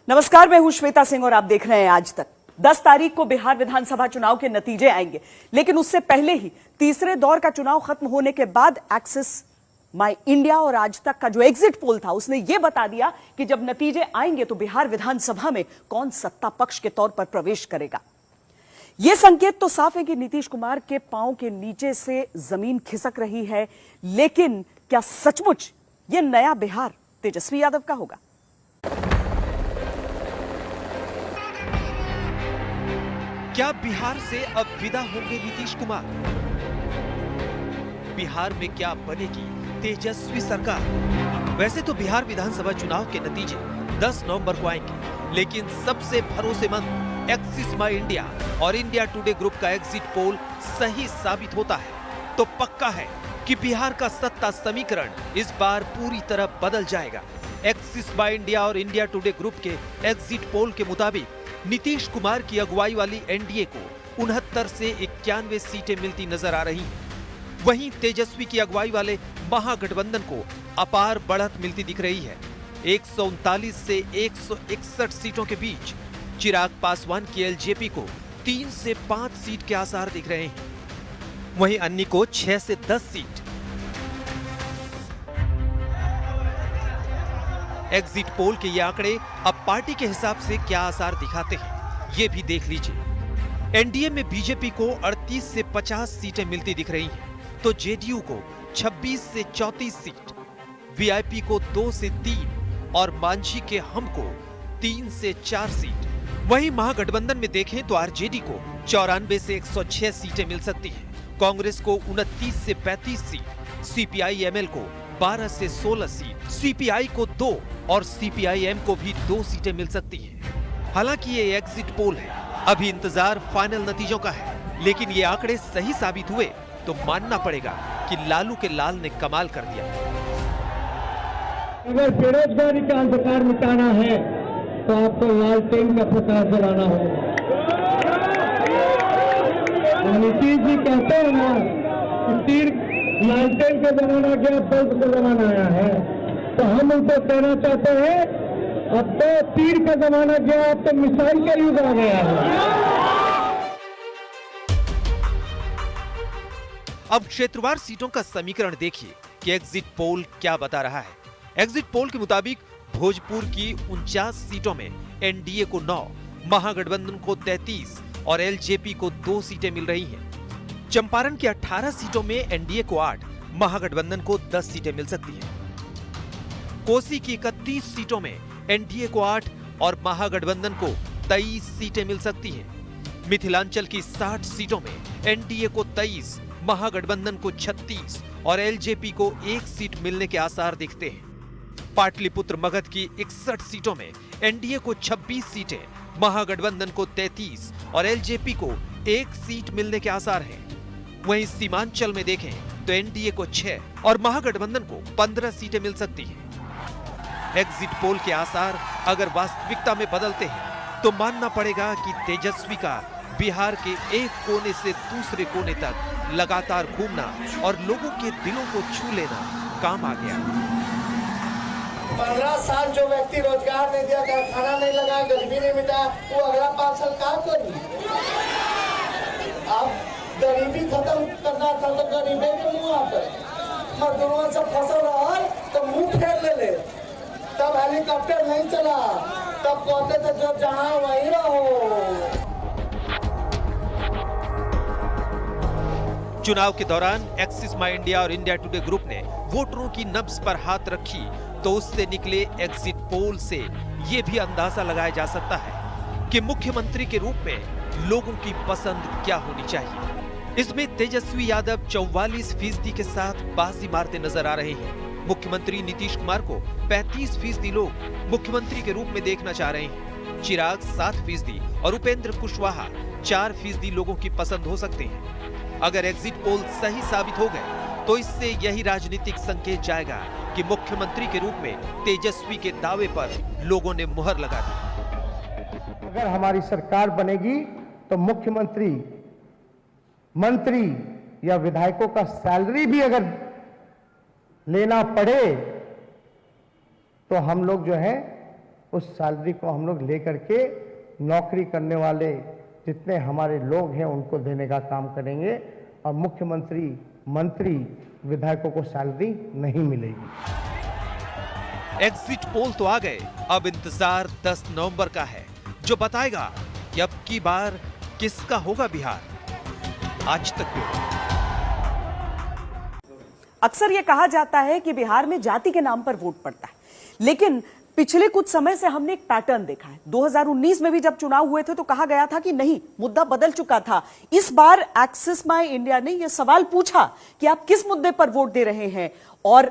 नमस्कार, मैं हूं श्वेता सिंह और आप देख रहे हैं आज तक। 10 तारीख को बिहार विधानसभा चुनाव के नतीजे आएंगे, लेकिन उससे पहले ही तीसरे दौर का चुनाव खत्म होने के बाद एक्सिस माई इंडिया और आज तक का जो एग्जिट पोल था उसने यह बता दिया कि जब नतीजे आएंगे तो बिहार विधानसभा में कौन सत्ता पक्ष के तौर पर प्रवेश करेगा। यह संकेत तो साफ है कि नीतीश कुमार के पांव के नीचे से जमीन खिसक रही है, लेकिन क्या सचमुच यह नया बिहार तेजस्वी यादव का होगा? क्या बिहार से अब विदा होंगे नीतीश कुमार? बिहार में क्या बनेगी तेजस्वी सरकार? वैसे तो बिहार विधानसभा चुनाव के नतीजे 10 नवंबर को आएंगे, लेकिन सबसे भरोसेमंद एक्सिस माई इंडिया और इंडिया टुडे ग्रुप का एग्जिट पोल सही साबित होता है तो पक्का है कि बिहार का सत्ता समीकरण इस बार पूरी तरह बदल जाएगा। एक्सिस माई इंडिया और इंडिया टुडे ग्रुप के एग्जिट पोल के मुताबिक नीतीश कुमार की अगुवाई वाली एनडीए को 69 से 91 सीटें मिलती नजर आ रही हैं। वहीं तेजस्वी की अगुवाई वाले महागठबंधन को अपार बढ़त मिलती दिख रही है। 139 से 161 सीटों के बीच चिराग पासवान की एलजेपी को 3 से 5 सीट के आसार दिख रहे हैं, वहीं अन्य को 6 से 10 सीट। एग्जिट पोल के ये आंकड़े अब पार्टी के हिसाब से क्या आसार दिखाते हैं, ये भी देख लीजिए। एनडीए में बीजेपी को 38 से 50 सीटें मिलती दिख रही हैं, तो जेडीयू को 26 से 34 सीट, वीआईपी को 2 से 3 और मांझी के हम को 3 से 4 सीट। वहीं महागठबंधन में देखें तो आरजेडी को 94 से 106 सीटें मिल सकती हैं, कांग्रेस को 29 से 35 सीट, सीपीआई एमएल को 12 से 16 सीट, सीपीआई को 2 और सीपीआईएम को भी 2 सीटें मिल सकती हैं। हालांकि ये एग्जिट पोल है, अभी इंतजार फाइनल नतीजों का है, लेकिन ये आंकड़े सही साबित हुए तो मानना पड़ेगा कि लालू के लाल ने कमाल कर दिया। अगर बेरोजगारी का अंधकार मिटाना है तो आपको लालटेन का प्रकाश जलाना होगा। नीतीश जी कहते हैं ना कि तीर लालटेन का जमाना गया, बल्ब का जमाना आया है, तो हम उनको कहना चाहते हैं अब तो तीर का जमाना गया, अब तो मिसाइल का युग आ गया है। अब क्षेत्रवार सीटों का समीकरण देखिए कि एग्जिट पोल क्या बता रहा है। एग्जिट पोल के मुताबिक भोजपुर की 49 सीटों में एनडीए को 9, महागठबंधन को 33 और एलजेपी को 2 सीटें मिल रही हैं। चंपारण की 18 सीटों में एनडीए को 8, महागठबंधन को 10 सीटें मिल सकती हैं। कोसी की 31 सीटों में एनडीए को 8 और महागठबंधन को 23 सीटें मिल सकती हैं। मिथिलांचल की 60 सीटों में एनडीए को 23, महागठबंधन को 36 और एलजेपी को 1 सीट मिलने के आसार दिखते हैं। पाटलिपुत्र मगध की 61 सीटों में एनडीए को 26 सीटें, महागठबंधन को 33 और एलजेपी को 1 सीट मिलने के आसार हैं। वहीं सीमांचल में देखें तो एनडीए को 6 और महागठबंधन को 15 सीटें मिल सकती हैं। एग्जिट पोल के आसार अगर वास्तविकता में बदलते हैं तो मानना पड़ेगा कि तेजस्वी का बिहार के एक कोने से दूसरे कोने तक लगातार घूमना और लोगों के दिलों को छू लेना काम आ गया। 15 साल जो व्यक्ति रोजगार नहीं दिया, कारखाना नहीं लगा, गरीबी नहीं मिटा, वो अगला 5 साल काम करी। अब गरीबी खत्म करना था तो गरीबी के मुंह आकर मजदूरों से फसल रहा तो मुंह फेर ले। तब हेलीकॉप्टर नहीं चला, तब कहते थे जो जहां वहीं रहो। चुनाव के दौरान एक्सिस माई इंडिया और इंडिया टुडे ग्रुप ने वोटरों की नब्ज पर हाथ रखी तो उससे निकले एग्जिट पोल से ये भी अंदाजा लगाया जा सकता है कि मुख्यमंत्री के रूप में लोगों की पसंद क्या होनी चाहिए। इसमें तेजस्वी यादव 44% के साथ बाजी मारते नजर आ रहे हैं। मुख्यमंत्री नीतीश कुमार को 35% लोग मुख्यमंत्री के रूप में देखना चाह रहे हैं। चिराग 7% और उपेंद्र कुशवाहा 4% लोगों की पसंद हो सकते हैं। अगर एग्जिट पोल सही साबित हो गए तो इससे यही राजनीतिक संकेत जाएगा कि मुख्यमंत्री के रूप में तेजस्वी के दावे पर लोगों ने मुहर लगा दी। अगर हमारी सरकार बनेगी तो मुख्यमंत्री, मंत्री या विधायकों का सैलरी भी अगर लेना पड़े तो हम लोग जो है उस सैलरी को हम लोग लेकर के नौकरी करने वाले जितने हमारे लोग हैं उनको देने का काम करेंगे और मुख्यमंत्री, मंत्री, विधायकों को सैलरी नहीं मिलेगी। एग्जिट पोल तो आ गए, अब इंतजार 10 नवंबर का है, जो बताएगा कि अब की बार किसका होगा बिहार। आज तक अक्सर यह कहा जाता है कि बिहार में जाति के नाम पर वोट पड़ता है, लेकिन पिछले कुछ समय से हमने एक पैटर्न देखा है। 2019 में भी जब चुनाव हुए थे तो कहा गया था कि नहीं, मुद्दा बदल चुका था। इस बार एक्सिस माई इंडिया ने यह सवाल पूछा कि आप किस मुद्दे पर वोट दे रहे हैं, और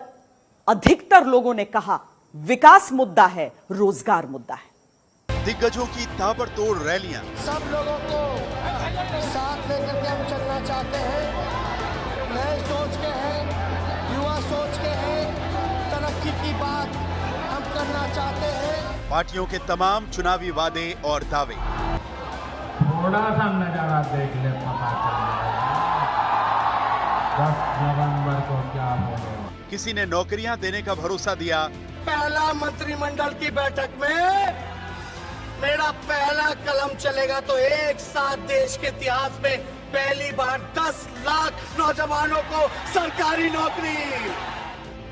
अधिकतर लोगों ने कहा विकास मुद्दा है, रोजगार मुद्दा है। दिग्गजों की ताबड़तोड़ रैलियां, सब लोगों को साथ लेकर के हम चलना चाहते हैं। नए सोच के हैं, युवा सोच के हैं, तरक्की की बात हम करना चाहते हैं। पार्टियों के तमाम चुनावी वादे और दावे। थोड़ा सा नजारा देख ले, पता चलेगा 10 नवंबर को क्या होगा। किसी ने नौकरियां देने का भरोसा दिया, पहला मंत्रिमंडल की बैठक में मेरा पहला कलम चलेगा तो एक साथ देश के इतिहास में पहली बार 10 लाख नौजवानों को सरकारी नौकरी।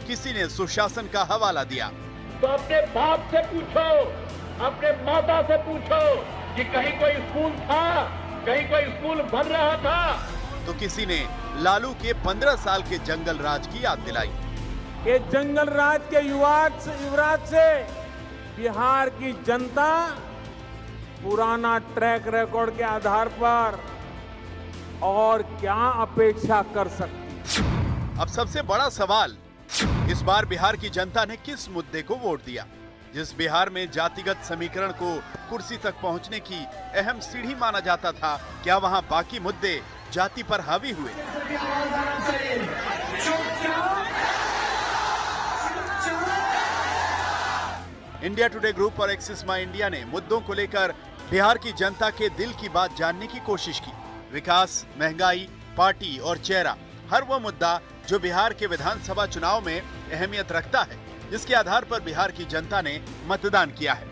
किसी ने सुशासन का हवाला दिया, तो अपने बाप से पूछो, अपने माता से पूछो कि कहीं कोई स्कूल था, कहीं कोई स्कूल बन रहा था। तो किसी ने लालू के 15 साल के जंगल राज की याद दिलाई। ये जंगल राज के युवराज से बिहार की जनता पुराना ट्रैक रिकॉर्ड के आधार पर और क्या अपेक्षा कर सकती। अब सबसे बड़ा सवाल, इस बार बिहार की जनता ने किस मुद्दे को वोट दिया? जिस बिहार में जातिगत समीकरण को कुर्सी तक पहुंचने की अहम सीढ़ी माना जाता था, क्या वहां बाकी मुद्दे जाति पर हावी हुए? इंडिया टुडे ग्रुप और एक्सिस माई इंडिया ने मुद्दों को लेकर बिहार की जनता के दिल की बात जानने की कोशिश की। विकास, महंगाई, पार्टी और चेहरा, हर वो मुद्दा जो बिहार के विधानसभा चुनाव में अहमियत रखता है, जिसके आधार पर बिहार की जनता ने मतदान किया है।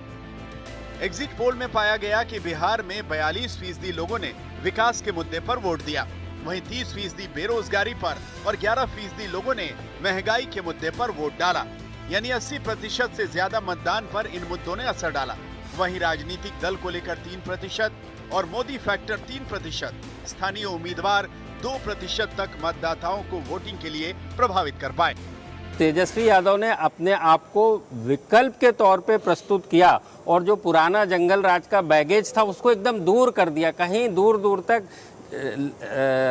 एग्जिट पोल में पाया गया कि बिहार में 42% लोगों ने विकास के मुद्दे पर वोट दिया, वहीं 30% बेरोजगारी पर और 11% लोगों ने महंगाई के मुद्दे पर वोट डाला। यानी 80% से ज्यादा मतदान पर इन मुद्दों ने असर डाला। वहीं राजनीतिक दल को लेकर 3% और मोदी फैक्टर 3%, स्थानीय उम्मीदवार 2% तक मतदाताओं को वोटिंग के लिए प्रभावित कर पाए। तेजस्वी यादव ने अपने आप को विकल्प के तौर पे प्रस्तुत किया और जो पुराना जंगल राज का बैगेज था उसको एकदम दूर कर दिया। कहीं दूर दूर तक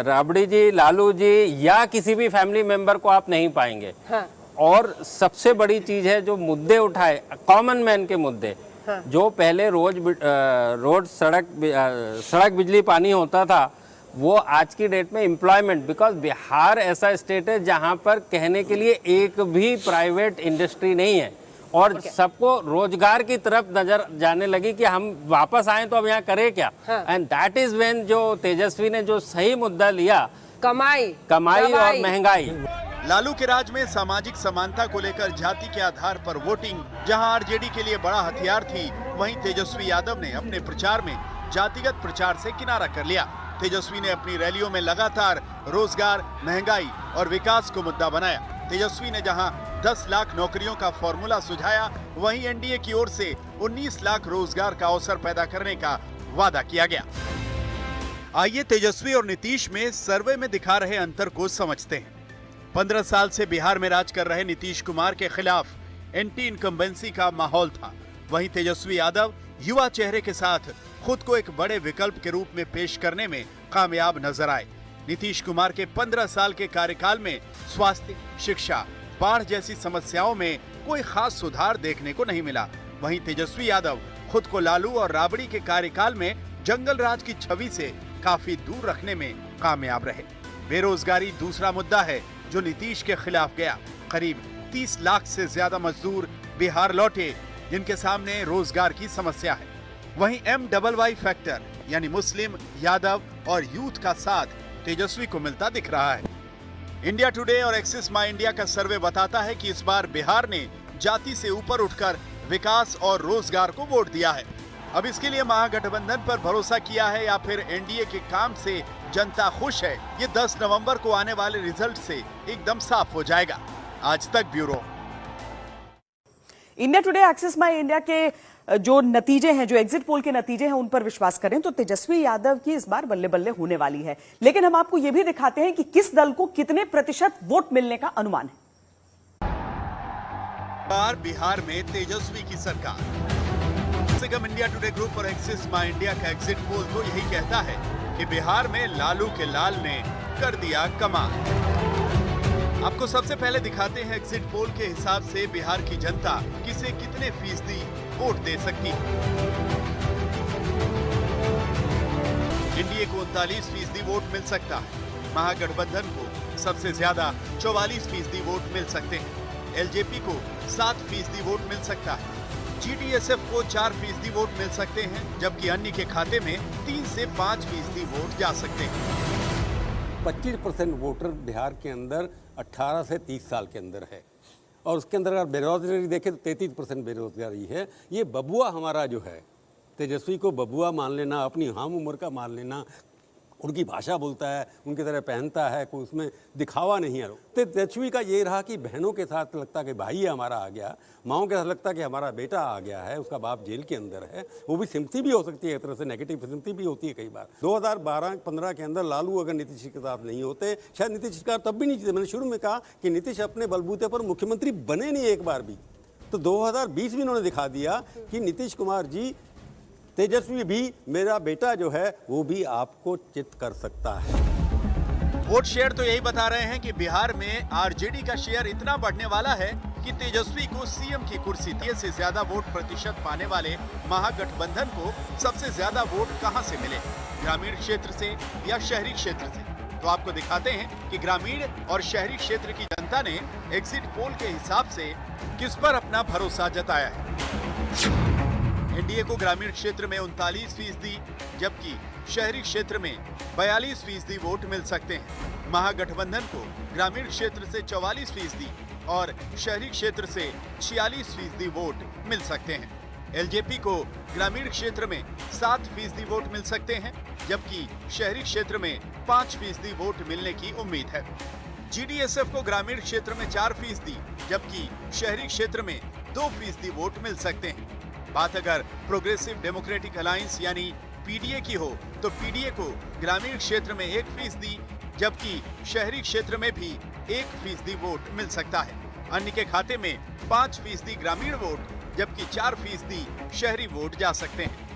राबड़ी जी, लालू जी या किसी भी फैमिली मेंबर को आप नहीं पाएंगे। हाँ। और सबसे बड़ी चीज है जो मुद्दे उठाए, कॉमन मैन के मुद्दे। हाँ। जो पहले रोड सड़क बिजली पानी होता था, वो आज की डेट में एम्प्लॉयमेंट, बिकॉज बिहार ऐसा स्टेट है जहां पर कहने के लिए एक भी प्राइवेट इंडस्ट्री नहीं है और सबको रोजगार की तरफ नजर जाने लगी कि हम वापस आए तो अब यहाँ करें क्या। एंड दैट इज व्हेन जो तेजस्वी ने जो सही मुद्दा लिया, कमाई और महंगाई। लालू के राज में सामाजिक समानता को लेकर जाति के आधार पर वोटिंग जहां आरजेडी के लिए बड़ा हथियार थी, वहीं तेजस्वी यादव ने अपने प्रचार में जातिगत प्रचार से किनारा कर लिया। तेजस्वी ने अपनी रैलियों में लगातार रोजगार, महंगाई और विकास को मुद्दा बनाया। तेजस्वी ने जहां 10 लाख नौकरियों का फॉर्मूला सुझाया, वहीं एनडीए की ओर से 19 लाख रोजगार का अवसर पैदा करने का वादा किया गया। आइए तेजस्वी और नीतीश में सर्वे में दिखा रहे अंतर को समझते हैं। 15 साल से बिहार में राज कर रहे नीतीश कुमार के खिलाफ एंटी इनकम्बेंसी का माहौल था। वहीं तेजस्वी यादव युवा चेहरे के साथ खुद को एक बड़े विकल्प के रूप में पेश करने में कामयाब नजर आए। नीतीश कुमार के 15 साल के कार्यकाल में स्वास्थ्य, शिक्षा, बाढ़ जैसी समस्याओं में कोई खास सुधार देखने को नहीं मिला। वहीं तेजस्वी यादव खुद को लालू और राबड़ी के कार्यकाल में जंगल राज की छवि से काफी दूर रखने में कामयाब रहे। बेरोजगारी दूसरा मुद्दा है जो नीतीश के खिलाफ गया। करीब 30 लाख से ज्यादा मजदूर बिहार लौटे जिनके सामने रोजगार की समस्या है। वहीं MYY फैक्टर यानी मुस्लिम, यादव और यूथ का साथ तेजस्वी को मिलता दिख रहा है। इंडिया टुडे और एक्सिस माई इंडिया का सर्वे बताता है कि इस बार बिहार ने जाति से ऊपर उठकर विकास और रोजगार को वोट दिया है। अब इसके लिए महागठबंधन पर भरोसा किया है या फिर एनडीए के काम से जनता खुश है, ये 10 नवंबर को आने वाले रिजल्ट से एकदम साफ हो जाएगा। आज तक ब्यूरो। इंडिया टुडे एक्सिस माई इंडिया के जो नतीजे हैं, जो एग्जिट पोल के नतीजे हैं, उन पर विश्वास करें तो तेजस्वी यादव की इस बार बल्ले बल्ले होने वाली है। लेकिन हम आपको यह भी दिखाते हैं कि किस दल को कितने प्रतिशत वोट मिलने का अनुमान है। बिहार में तेजस्वी की सरकार। सिगम इंडिया टुडे ग्रुप और एक्सिस माई इंडिया का एग्जिट पोल तो यही कहता है कि बिहार में लालू के लाल ने कर दिया कमाल। आपको सबसे पहले दिखाते हैं एग्जिट पोल के हिसाब से बिहार की जनता किसे कितने फीसदी वोट दे सकती है। एनडीए को 39% वोट मिल सकता है। महागठबंधन को सबसे ज्यादा 44% वोट मिल सकते हैं। एलजेपी को 7% वोट मिल सकता है। जीडीएसएफ को 4% वोट मिल सकते हैं, जबकि अन्य के खाते में 3 से 5% वोट जा सकते हैं। 25% वोटर बिहार के अंदर 18 से 30 साल के अंदर है, और उसके अंदर अगर बेरोजगारी देखें तो 33% बेरोजगारी है। ये बबुआ हमारा जो है, तेजस्वी को बबुआ मान लेना, अपनी हम उम्र का मान लेना, उनकी भाषा बोलता है, उनकी तरह पहनता है, कोई उसमें दिखावा नहीं है। तेजस्वी का ये रहा कि बहनों के साथ लगता कि भाई हमारा आ गया, माओं के साथ लगता कि हमारा बेटा आ गया है, उसका बाप जेल के अंदर है। वो भी सिम्पथी भी हो सकती है, एक तरह से नेगेटिव सिम्पथी भी होती है कई बार। 2012-15 के अंदर लालू अगर नीतीश के साथ नहीं होते, शायद नीतीश का तब भी नहीं जीते। मैंने शुरू में कहा कि नीतीश अपने बलबूते पर मुख्यमंत्री बने नहीं एक बार भी। तो 2020 में उन्होंने दिखा दिया कि नीतीश कुमार जी, तेजस्वी भी, मेरा बेटा जो है वो भी आपको चित कर सकता है। वोट शेयर तो यही बता रहे हैं कि बिहार में आरजेडी का शेयर इतना बढ़ने वाला है कि तेजस्वी को सीएम की कुर्सी दिए से ज्यादा वोट प्रतिशत पाने वाले महागठबंधन को सबसे ज्यादा वोट कहां से मिले, ग्रामीण क्षेत्र से या शहरी क्षेत्र से। तो आपको दिखाते हैं कि ग्रामीण और शहरी क्षेत्र की जनता ने एग्जिट पोल के हिसाब से किस पर अपना भरोसा जताया है। एनडीए को ग्रामीण क्षेत्र में 39%, जबकि शहरी क्षेत्र में 42% वोट मिल सकते हैं। महागठबंधन को ग्रामीण क्षेत्र से 44% और शहरी क्षेत्र से 46% वोट मिल सकते हैं। एलजेपी को ग्रामीण क्षेत्र में 7% वोट मिल सकते हैं, जबकि शहरी क्षेत्र में 5% वोट मिलने की उम्मीद है। जीडीएसएफ को ग्रामीण क्षेत्र में 4%, जबकि शहरी क्षेत्र में 2% वोट मिल सकते हैं। बात अगर प्रोग्रेसिव डेमोक्रेटिक अलायंस यानी पीडीए की हो तो पीडीए को ग्रामीण क्षेत्र में 1%, जबकि शहरी क्षेत्र में भी 1% वोट मिल सकता है। अन्य के खाते में 5% ग्रामीण वोट, जबकि 4% शहरी वोट जा सकते हैं।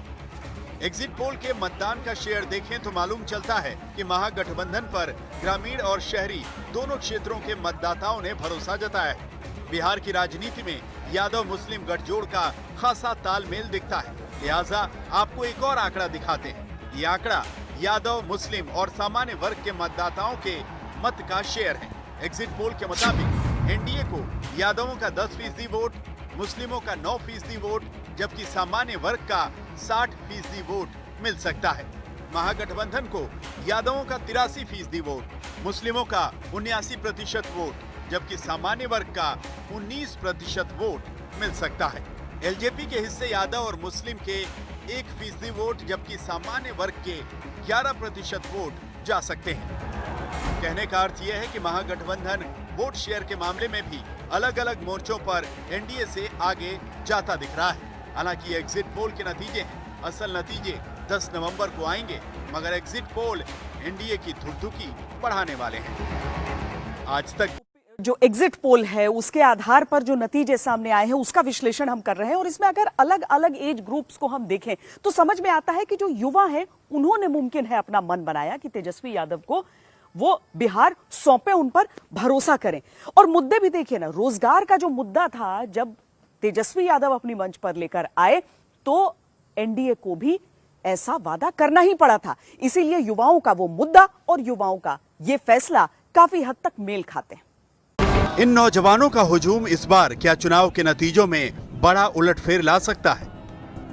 एग्जिट पोल के मतदान का शेयर देखें तो मालूम चलता है कि महागठबंधन पर ग्रामीण और शहरी दोनों क्षेत्रों के मतदाताओं ने भरोसा जताया है। बिहार की राजनीति में यादव मुस्लिम गठजोड़ का खासा तालमेल दिखता है, लिहाजा आपको एक और आंकड़ा दिखाते हैं। ये आंकड़ा यादव मुस्लिम और सामान्य वर्ग के मतदाताओं के मत का शेयर है। एग्जिट पोल के मुताबिक एनडीए को यादवों का 10% वोट, मुस्लिमों का 9% वोट, जबकि सामान्य वर्ग का 60% वोट मिल सकता है। महागठबंधन को यादवों का 83% वोट, मुस्लिमों का 79% वोट, जबकि सामान्य वर्ग का 19% वोट मिल सकता है। एलजेपी के हिस्से यादव और मुस्लिम के 1% वोट, जबकि सामान्य वर्ग के 11% वोट जा सकते हैं। कहने का अर्थ यह है कि महागठबंधन वोट शेयर के मामले में भी अलग अलग मोर्चों पर एनडीए से आगे जाता दिख रहा है। हालांकि एग्जिट पोल के नतीजे हैं, असल नतीजे 10 नवंबर को आएंगे, मगर एग्जिट पोल एनडीए की धुकधुकी बढ़ाने वाले हैं। आज तक जो एग्जिट पोल है उसके आधार पर जो नतीजे सामने आए हैं उसका विश्लेषण हम कर रहे हैं, और इसमें अगर अलग अलग एज ग्रुप्स को हम देखें तो समझ में आता है कि जो युवा हैं उन्होंने मुमकिन है अपना मन बनाया कि तेजस्वी यादव को वो बिहार सौंपे, उन पर भरोसा करें। और मुद्दे भी देखिए ना, रोजगार का जो मुद्दा था, जब तेजस्वी यादव अपनी मंच पर लेकर आए तो एनडीए को भी ऐसा वादा करना ही पड़ा था। इसीलिए युवाओं का वो मुद्दा और युवाओं का ये फैसला काफी हद तक मेल खाते हैं। इन नौजवानों का हुजूम इस बार क्या चुनाव के नतीजों में बड़ा उलटफेर ला सकता है?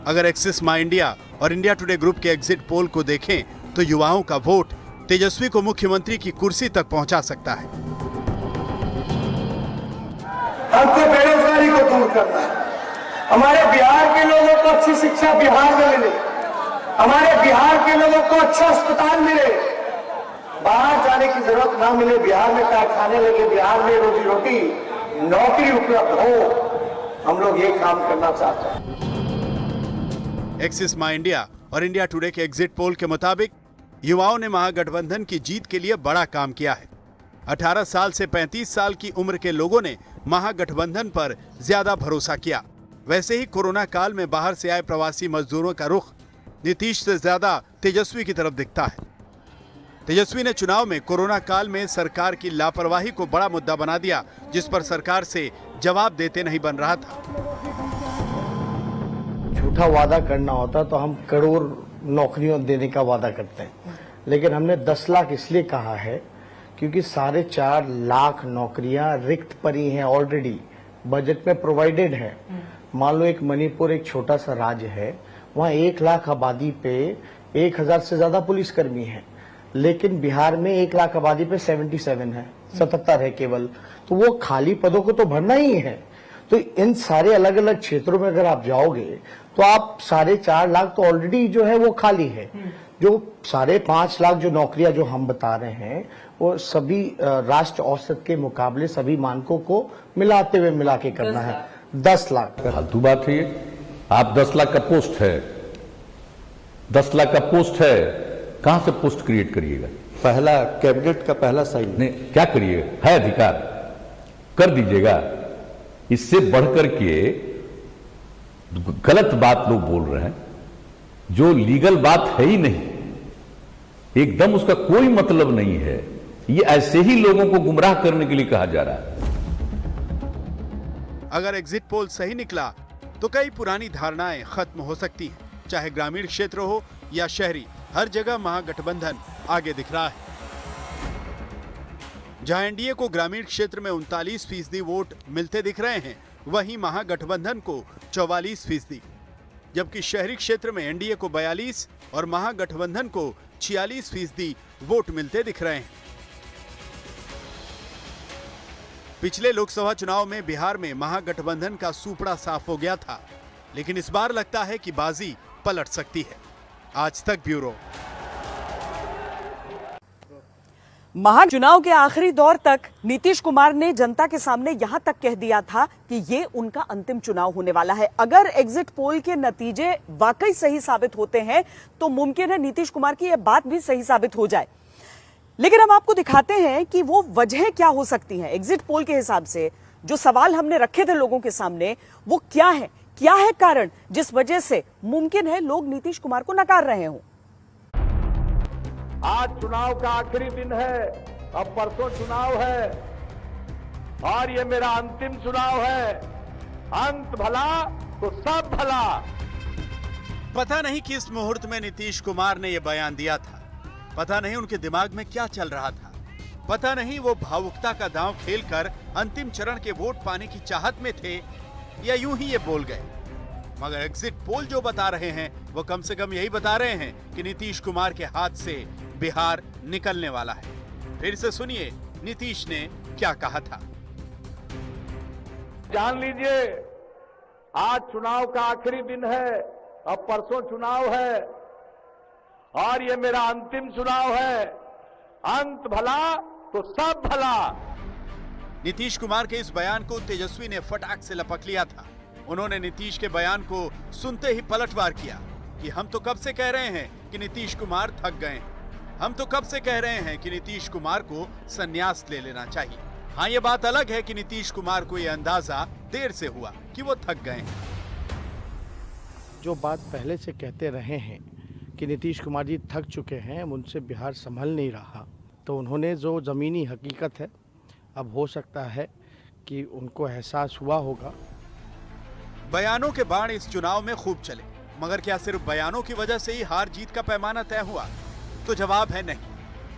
अगर एक्सिस माई इंडिया और इंडिया टुडे ग्रुप के एग्जिट पोल को देखें तो युवाओं का वोट तेजस्वी को मुख्यमंत्री की कुर्सी तक पहुंचा सकता है। हमको बेरोजगारी को दूर करना है, हमारे बिहार के लोगों को अच्छी शिक्षा बिहार में मिले, हमारे बिहार के लोगों को अच्छा अस्पताल मिले, बाहर जाने की जरूरत ना मिले, बिहार में कारखाने लगे, बिहार में रोजी रोटी नौकरी उपलब्ध हो। हम लोग ये काम करना चाहते हैं। एक्सिस माई इंडिया और इंडिया टुडे के एग्जिट पोल के मुताबिक युवाओं ने महागठबंधन की जीत के लिए बड़ा काम किया है। 18 साल से 35 साल की उम्र के लोगों ने महागठबंधन पर ज्यादा भरोसा किया। वैसे ही कोरोना काल में बाहर से आए प्रवासी मजदूरों का रुख नीतीश से ज्यादा तेजस्वी की तरफ दिखता है। तेजस्वी ने चुनाव में कोरोना काल में सरकार की लापरवाही को बड़ा मुद्दा बना दिया, जिस पर सरकार से जवाब देते नहीं बन रहा था। झूठा वादा करना होता तो हम करोड़ नौकरियों देने का वादा करते हैं, लेकिन हमने 10 लाख इसलिए कहा है क्योंकि 4.5 लाख नौकरियां रिक्त पड़ी हैं, ऑलरेडी बजट में प्रोवाइडेड है। मान लो एक मणिपुर एक छोटा सा राज्य है, वहाँ 1 लाख आबादी पे 1000 से ज्यादा पुलिसकर्मी हैं, लेकिन बिहार में 1 लाख आबादी पे 77 है, 77 है केवल। तो वो खाली पदों को तो भरना ही है। तो इन सारे अलग अलग क्षेत्रों में अगर आप जाओगे तो आप 4.5 लाख तो ऑलरेडी जो है वो खाली है। जो 5.5 लाख जो नौकरियां जो हम बता रहे हैं वो सभी राष्ट्र औसत के मुकाबले सभी मानकों को मिलाते हुए मिला के करना है। 10 लाख फालतू बात है ये। आप 10 लाख का पोस्ट है, 10 लाख का पोस्ट है, कहां से पोस्ट क्रिएट करिएगा? पहला कैबिनेट का पहला साइन नहीं, क्या करिएगा? है अधिकार, कर दीजिएगा। इससे बढ़कर के गलत बात लोग बोल रहे हैं, जो लीगल बात है ही नहीं, एकदम उसका कोई मतलब नहीं है। ये ऐसे ही लोगों को गुमराह करने के लिए कहा जा रहा है। अगर एग्जिट पोल सही निकला तो कई पुरानी धारणाएं खत्म हो सकती हैं, चाहे ग्रामीण क्षेत्र हो या शहरी, हर जगह महागठबंधन आगे दिख रहा है। जहां एनडीए को ग्रामीण क्षेत्र में 39% वोट मिलते दिख रहे हैं, वहीं महागठबंधन को 44%, जबकि शहरी क्षेत्र में एनडीए को 42 और महागठबंधन को 46% वोट मिलते दिख रहे हैं। पिछले लोकसभा चुनाव में बिहार में महागठबंधन का सूपड़ा साफ हो गया था, लेकिन इस बार लगता है कि बाजी पलट सकती है। आज तक ब्यूरो। महाचुनाव के आखिरी दौर तक नीतीश कुमार ने जनता के सामने यहां तक कह दिया था कि ये उनका अंतिम चुनाव होने वाला है। अगर एग्जिट पोल के नतीजे वाकई सही साबित होते हैं तो मुमकिन है नीतीश कुमार की यह बात भी सही साबित हो जाए। लेकिन हम आपको दिखाते हैं कि वो वजह क्या हो सकती हैं। एग्जिट पोल के हिसाब से जो सवाल हमने रखे थे लोगों के सामने, वो क्या है कारण जिस वजह से मुमकिन है लोग नीतीश कुमार को नकार रहे हों। आज चुनाव का आखिरी दिन है, अब परसों चुनाव है और ये मेरा अंतिम चुनाव है। अंत भला तो सब भला। पता नहीं किस मुहूर्त में नीतीश कुमार ने यह बयान दिया था, पता नहीं उनके दिमाग में क्या चल रहा था, पता नहीं वो भावुकता का दांव खेलकर अंतिम चरण के वोट पाने की चाहत में थे या यूं ही ये बोल गए। मगर एग्जिट पोल जो बता रहे हैं वो कम से कम यही बता रहे हैं कि नीतीश कुमार के हाथ से बिहार निकलने वाला है। फिर से सुनिए नीतीश ने क्या कहा था। जान लीजिए, आज चुनाव का आखिरी दिन है, अब परसों चुनाव है और ये मेरा अंतिम चुनाव है। अंत भला तो सब भला। नीतीश कुमार के इस बयान को तेजस्वी ने फटाक से लपक लिया था। उन्होंने नीतीश के बयान को सुनते ही पलटवार किया कि हम तो कब से कह रहे हैं कि नीतीश कुमार थक गए हैं, हम तो कब से कह रहे हैं कि नीतीश कुमार को संन्यास ले लेना चाहिए। हाँ, ये बात अलग है कि नीतीश कुमार को यह अंदाजा देर से हुआ कि वो थक गए हैं। जो बात पहले से कहते रहे हैं कि नीतीश कुमार जी थक चुके हैं, उनसे बिहार संभल नहीं रहा, तो उन्होंने जो ज़मीनी हकीकत है, अब हो सकता है कि उनको एहसास हुआ होगा। बयानों के बाण इस चुनाव में खूब चले, मगर क्या सिर्फ बयानों की वजह से ही हार जीत का पैमाना तय हुआ? तो जवाब है नहीं,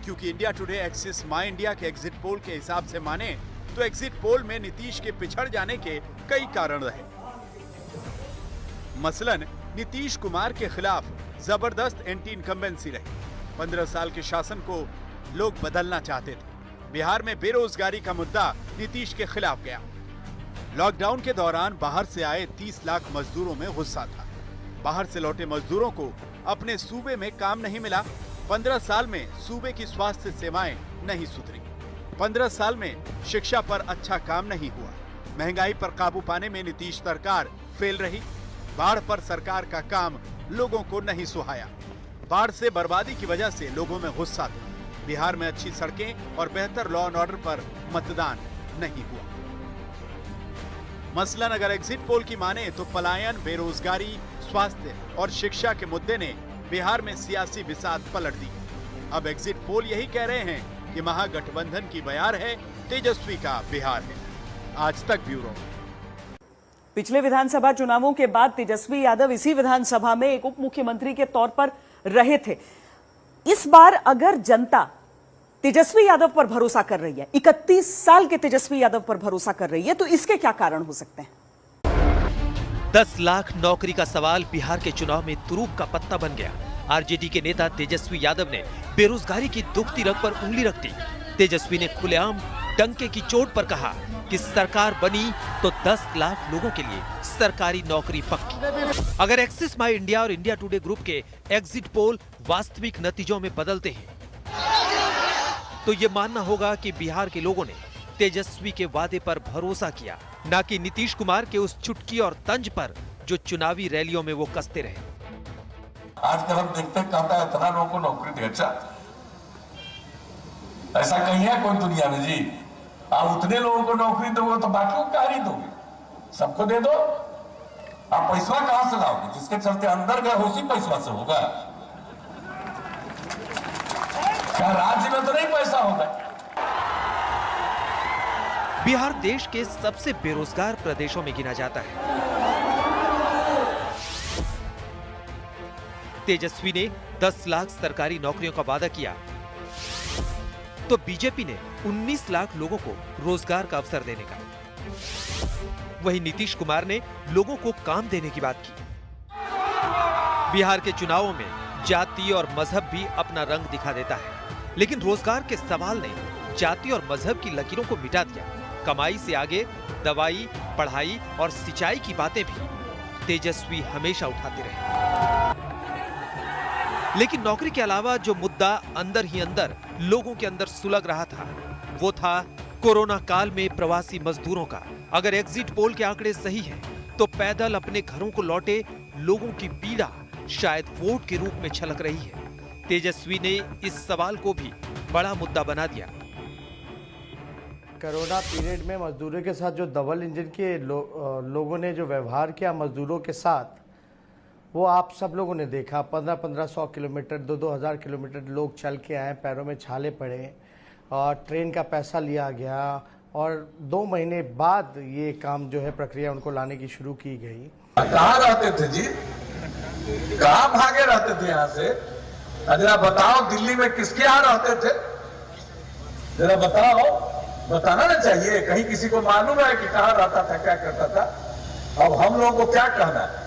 क्योंकि इंडिया टुडे एक्सिस माई इंडिया के एग्जिट पोल के हिसाब से माने तो एग्जिट पोल में नीतीश के पिछड़ जाने के कई कारण रहे। मसलन नीतीश कुमार के खिलाफ जबरदस्त एंटी इनकम्बेंसी रही। 15 साल के शासन को लोग बदलना चाहते थे। बिहार में बेरोजगारी का मुद्दा नीतीश के खिलाफ गया। लॉकडाउन के दौरान बाहर से आए 30 लाख मजदूरों में गुस्सा था। बाहर से लौटे मजदूरों को अपने सूबे में काम नहीं मिला। 15 साल में सूबे की स्वास्थ्य सेवाएं नहीं सुधरी। 15 साल में शिक्षा पर अच्छा काम नहीं हुआ। महंगाई पर काबू पाने में नीतीश सरकार फेल रही। बाढ़ पर सरकार का काम लोगों को नहीं सुहाया। बाढ़ से बर्बादी की वजह से लोगों में गुस्सा था। बिहार में अच्छी सड़कें और बेहतर लॉ एंड ऑर्डर पर मतदान नहीं हुआ। मसलन अगर एग्जिट पोल की माने तो पलायन, बेरोजगारी, स्वास्थ्य और शिक्षा के मुद्दे ने बिहार में सियासी बिसात पलट दी। अब एग्जिट पोल यही कह रहे हैं कि महागठबंधन की बयार है, तेजस्वी का बिहार है। आज तक ब्यूरो। पिछले विधानसभा चुनावों के बाद तेजस्वी यादव इसी विधानसभा में एक उप मुख्यमंत्री के तौर पर रहे थे। इस बार अगर जनता तेजस्वी यादव पर भरोसा कर रही है, 31 साल के तेजस्वी यादव पर भरोसा कर रही है, तो इसके क्या कारण हो सकते हैं? 10 लाख नौकरी का सवाल बिहार के चुनाव में तुरूप का पत्ता बन गया। आरजेडी के नेता तेजस्वी यादव ने बेरोजगारी की दुखती रग पर उंगली रख दी। तेजस्वी ने खुलेआम डंके की चोट पर कहा कि सरकार बनी तो 10 लाख लोगों के लिए सरकारी नौकरी पक्की। अगर एक्सिस माई इंडिया और इंडिया टुडे ग्रुप के एग्जिट पोल वास्तविक नतीजों में बदलते हैं तो ये मानना होगा कि बिहार के लोगों ने तेजस्वी के वादे पर भरोसा किया, न कि नीतीश कुमार के उस चुटकी और तंज पर जो चुनावी रैलियों में वो कसते रहे। आजकल हम देखते हैं कहता है इतना लोगों को नौकरी दे। अच्छा, ऐसा कहीं है कोई दुनिया में जी? आप उतने लोगों को नौकरी दोगे तो बाकी को क्या नहीं दोगे? सबको दे दो। आप पैसा कहां से लाओगे? जिसके चलते अंदर गए उसी पैसा से होगा। क्या राज्य में तो नहीं पैसा होगा? बिहार देश के सबसे बेरोजगार प्रदेशों में गिना जाता है। तेजस्वी ने 10 लाख सरकारी नौकरियों का वादा किया तो बीजेपी ने 19 लाख लोगों को रोजगार का अवसर देने का। वहीं नीतीश कुमार ने लोगों को काम देने की बात की। बिहार के चुनावों में जाति और मजहब भी अपना रंग दिखा देता है, लेकिन रोजगार के सवाल ने जाति और मजहब की लकीरों को मिटा दिया। कमाई से आगे दवाई, पढ़ाई और सिंचाई की बातें भी तेजस्वी हमेशा उठाते रहे। लेकिन नौकरी के अलावा जो मुद्दा अंदर ही अंदर लोगों के अंदर सुलग रहा था वो था कोरोना काल में प्रवासी मजदूरों का। अगर एग्जिट पोल के आंकड़े सही हैं तो पैदल अपने घरों को लौटे लोगों की पीड़ा शायद वोट के रूप में छलक रही है। तेजस्वी ने इस सवाल को भी बड़ा मुद्दा बना दिया। कोरोना पीरियड में मजदूरों के साथ जो डबल इंजन के लोगों ने जो व्यवहार किया मजदूरों के साथ, वो आप सब लोगों ने देखा। 1500 किलोमीटर, 2000 किलोमीटर लोग चल के आए, पैरों में छाले पड़े और ट्रेन का पैसा लिया गया और 2 महीने बाद ये काम जो है प्रक्रिया उनको लाने की शुरू की गई। कहाँ रहते थे जी? कहाँ भागे रहते थे यहाँ से? जरा बताओ, दिल्ली में किसके यहाँ रहते थे? जरा बताओ, बताना ना चाहिए। कहीं किसी को मालूम है कि कहाँ रहता था, क्या करता था? अब हम लोगों को क्या कहना है?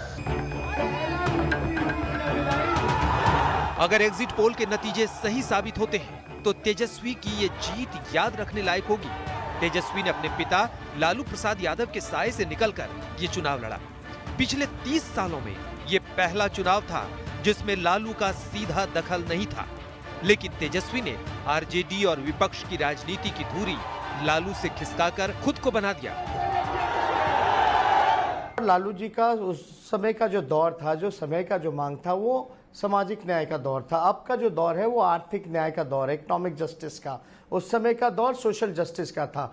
अगर एग्जिट पोल के नतीजे सही साबित होते हैं तो तेजस्वी की ये जीत याद रखने लायक होगी। तेजस्वी ने अपने पिता लालू प्रसाद यादव के साए से निकलकर ये चुनाव लड़ा। पिछले 30 सालों में ये पहला चुनाव था जिसमें लालू का सीधा दखल नहीं था, लेकिन तेजस्वी ने आरजेडी और विपक्ष की राजनीति की धुरी लालू से खिसकाकर खुद को बना दिया। लालू जी का उस समय का जो दौर था, जो समय का जो मांग था, वो सामाजिक न्याय का दौर था। अब का जो दौर है वो आर्थिक न्याय का दौर है, इकोनॉमिक जस्टिस का। उस समय का दौर सोशल जस्टिस का था।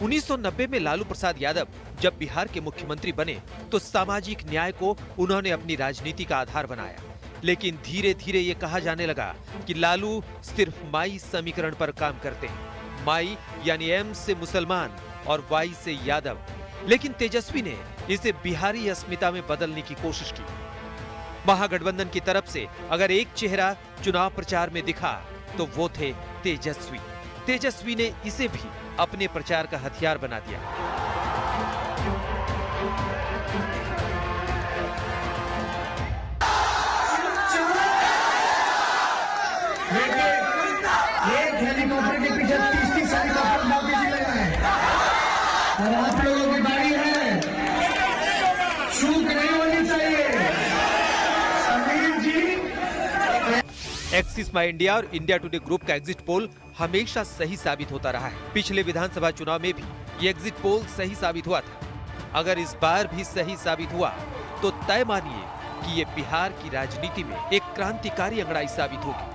1990 में लालू प्रसाद यादव जब बिहार के मुख्यमंत्री बने तो सामाजिक न्याय को उन्होंने अपनी राजनीति का आधार बनाया। लेकिन धीरे धीरे ये कहा जाने लगा कि लालू सिर्फ माई समीकरण पर काम करते हैं। माई यानी एम से मुसलमान और वाई से यादव। लेकिन तेजस्वी ने इसे बिहारी अस्मिता में बदलने की कोशिश की। महागठबंधन की तरफ से अगर एक चेहरा चुनाव प्रचार में दिखा तो वो थे तेजस्वी। तेजस्वी ने इसे भी अपने प्रचार का हथियार बना दिया। एक हेलीकॉप्टर के पीछे 30 हेलीकॉप्टर मोदी जी लगा है। एक्सिस माई इंडिया और इंडिया टुडे ग्रुप का एग्जिट पोल हमेशा सही साबित होता रहा है। पिछले विधानसभा चुनाव में भी ये एग्जिट पोल सही साबित हुआ था। अगर इस बार भी सही साबित हुआ तो तय मानिए कि ये बिहार की राजनीति में एक क्रांतिकारी अंगड़ाई साबित होगी।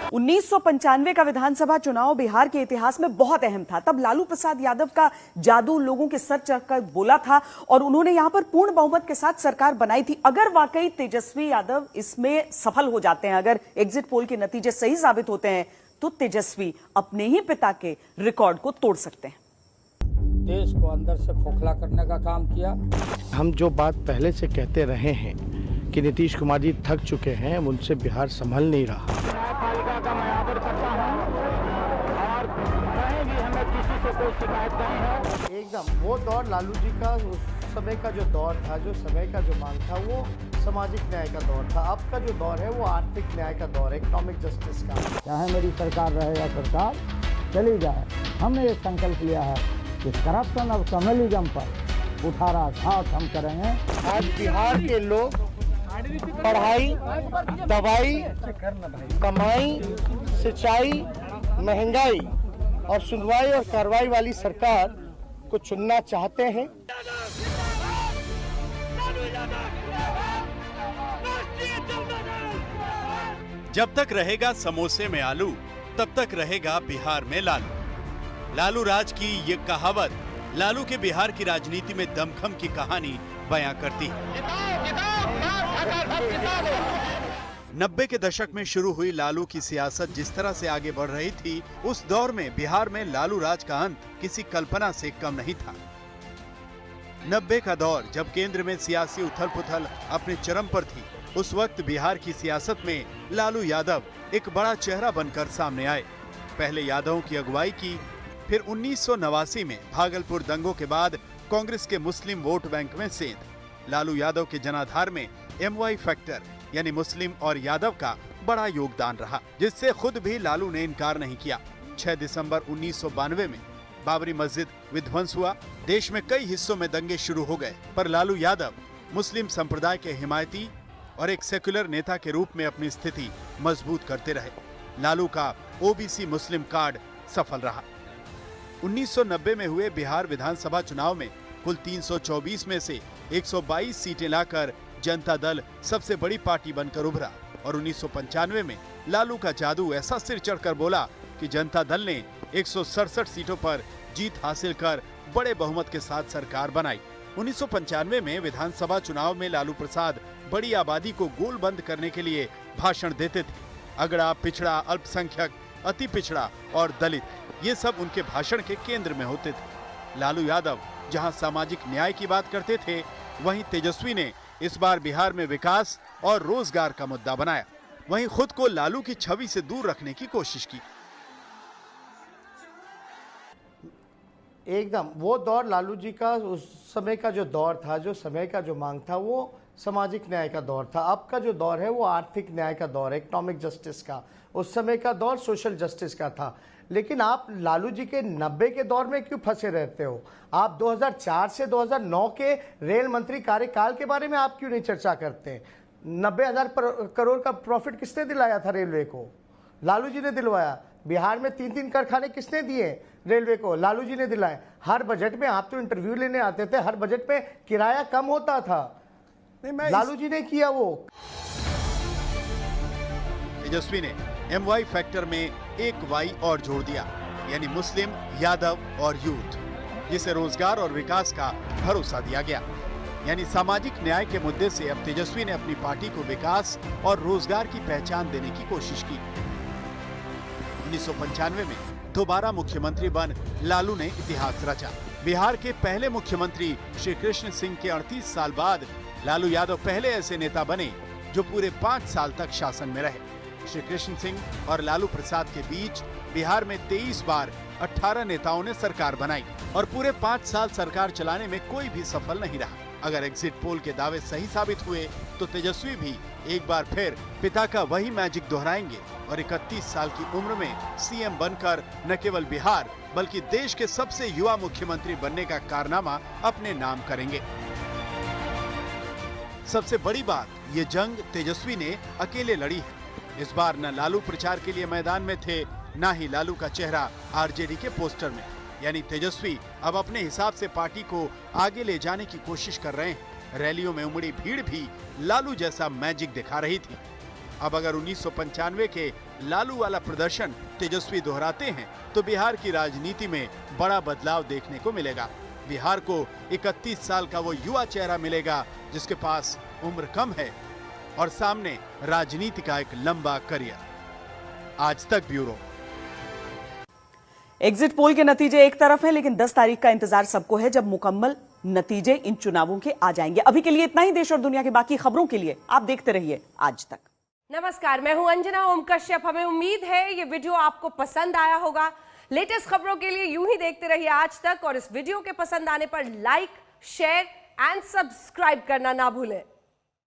1995 का विधानसभा चुनाव बिहार के इतिहास में बहुत अहम था। तब लालू प्रसाद यादव का जादू लोगों के सर चढ़कर बोला था और उन्होंने यहां पर पूर्ण बहुमत के साथ सरकार बनाई थी। अगर वाकई तेजस्वी यादव इसमें सफल हो जाते हैं, अगर एग्जिट पोल के नतीजे सही साबित होते हैं, तो तेजस्वी अपने ही पिता के रिकॉर्ड को तोड़ सकते हैं। देश को अंदर से खोखला करने का काम किया। हम जो बात पहले से कहते रहे हैं कि नीतीश कुमार जी थक चुके हैं, उनसे बिहार संभल नहीं रहा। न्यायपालिका का मैं आदर करता हूं और कहीं भी हमें किसी से कोई शिकायत नहीं है। एकदम वो दौर लालू जी का उस समय का जो दौर था, जो समय का जो मांग था, वो सामाजिक न्याय का दौर था। अब का जो दौर है वो आर्थिक न्याय का दौर है, इकोनॉमिक जस्टिस का। चाहे मेरी सरकार रहे या सरकार चली जाए, हमने एक संकल्प लिया है कि करप्शन और कम्युनिज्म पर उठारा घात हम करेंगे। आज बिहार के लोग पढ़ाई, दवाई, कमाई, सिंचाई, महंगाई और सुनवाई और कार्रवाई वाली सरकार को चुनना चाहते हैं। जब तक रहेगा समोसे में आलू, तब तक रहेगा बिहार में लालू। लालू राज की ये कहावत लालू के बिहार की राजनीति में दमखम की कहानी बयां करती है। 90 के दशक में शुरू हुई लालू की सियासत जिस तरह से आगे बढ़ रही थी, उस दौर में बिहार में लालू राज का अंत किसी कल्पना से कम नहीं था। 90 का दौर जब केंद्र में सियासी उथल पुथल अपने चरम पर थी, उस वक्त बिहार की सियासत में लालू यादव एक बड़ा चेहरा बनकर सामने आए। पहले यादवों की अगुवाई की, फिर 1989 में भागलपुर दंगों के बाद कांग्रेस के मुस्लिम वोट बैंक में सेंध। लालू यादव के जनाधार में MY फैक्टर यानी मुस्लिम और यादव का बड़ा योगदान रहा, जिससे खुद भी लालू ने इनकार नहीं किया। 6 दिसंबर 1992 में बाबरी मस्जिद विध्वंस हुआ। देश में कई हिस्सों में दंगे शुरू हो गए, पर लालू यादव मुस्लिम संप्रदाय के हिमायती और एक सेक्युलर नेता के रूप में अपनी स्थिति मजबूत करते रहे। लालू का OBC मुस्लिम कार्ड सफल रहा। 1990 में हुए बिहार विधानसभा चुनाव में कुल 324 में से 122 सीटें लाकर जनता दल सबसे बड़ी पार्टी बनकर उभरा और 1995 में लालू का जादू ऐसा सिर चढ़कर बोला कि जनता दल ने 167 सीटों पर जीत हासिल कर बड़े बहुमत के साथ सरकार बनाई। 1995 में विधानसभा चुनाव में लालू प्रसाद बड़ी आबादी को गोल बंद करने के लिए भाषण देते थे। अगड़ा, पिछड़ा, अल्पसंख्यक, अति पिछड़ा और दलित, ये सब उनके भाषण के केंद्र में होते थे। लालू यादव जहां सामाजिक न्याय की बात करते थे, वहीं तेजस्वी ने इस बार बिहार में विकास और रोजगार का मुद्दा बनाया। वहीं खुद को लालू की छवि से दूर रखने की कोशिश की। एकदम वो दौर लालू जी का उस समय का जो दौर था, जो समय का जो मांग था, वो सामाजिक न्याय का दौर था। अब का जो दौर है वो आर्थिक न्याय का दौर है, इकोनॉमिक जस्टिस का। उस समय का दौर सोशल जस्टिस का था। लेकिन आप लालू जी के 90 के दौर में क्यों फंसे रहते हो? आप 2004 से 2009 के रेल मंत्री कार्यकाल के बारे में आप क्यों नहीं चर्चा करते? 90,000 करोड़ का प्रॉफिट किसने दिलाया था रेलवे को? लालू जी ने दिलवाया। बिहार में 3-3 कारखाने किसने दिए रेलवे को? लालू जी ने दिलाए। हर बजट में आप तो इंटरव्यू लेने आते थे, हर बजट में किराया कम होता था, लालू जी ने किया वो। तेजस्वी ने MY फैक्टर में एक Y और जोड़ दिया, यानी मुस्लिम, यादव और यूथ, जिसे रोजगार और विकास का भरोसा दिया गया। यानी सामाजिक न्याय के मुद्दे से अब तेजस्वी ने अपनी पार्टी को विकास और रोजगार की पहचान देने की कोशिश की। 1995 में दोबारा मुख्यमंत्री बन लालू ने इतिहास रचा। बिहार के पहले मुख्यमंत्री श्री कृष्ण सिंह के 38 साल बाद लालू यादव पहले ऐसे नेता बने जो पूरे 5 साल तक शासन में रहे। श्री कृष्ण सिंह और लालू प्रसाद के बीच बिहार में 23 बार 18 नेताओं ने सरकार बनाई और पूरे 5 साल सरकार चलाने में कोई भी सफल नहीं रहा। अगर एग्जिट पोल के दावे सही साबित हुए तो तेजस्वी भी एक बार फिर पिता का वही मैजिक दोहराएंगे और 31 साल की उम्र में CM बनकर न केवल बिहार बल्कि देश के सबसे युवा मुख्यमंत्री बनने का कारनामा अपने नाम करेंगे। सबसे बड़ी बात, ये जंग तेजस्वी ने अकेले लड़ी है। इस बार न लालू प्रचार के लिए मैदान में थे, न ही लालू का चेहरा आरजेडी के पोस्टर में। यानी तेजस्वी अब अपने हिसाब से पार्टी को आगे ले जाने की कोशिश कर रहे हैं। रैलियों में उमड़ी भीड़ भी लालू जैसा मैजिक दिखा रही थी। अब अगर 1995 के लालू वाला प्रदर्शन तेजस्वी दोहराते हैं तो बिहार की राजनीति में बड़ा बदलाव देखने को मिलेगा। बिहार को 31 साल का वो युवा चेहरा मिलेगा जिसके पास उम्र कम है और सामने राजनीति का एक लंबा करियर। आज तक ब्यूरो। एग्जिट पोल के नतीजे एक तरफ हैं, लेकिन 10 तारीख का इंतजार सबको है जब मुकम्मल नतीजे इन चुनावों के आ जाएंगे। अभी के लिए इतना ही। देश और दुनिया की बाकी खबरों के लिए आप देखते रहिए आज तक। नमस्कार, मैं हूं अंजना ओम कश्यप। हमें उम्मीद है ये वीडियो आपको पसंद आया होगा। लेटेस्ट खबरों के लिए यूं ही देखते रहिए आज तक और इस वीडियो के पसंद आने पर लाइक, शेयर एंड सब्सक्राइब करना ना भूलें।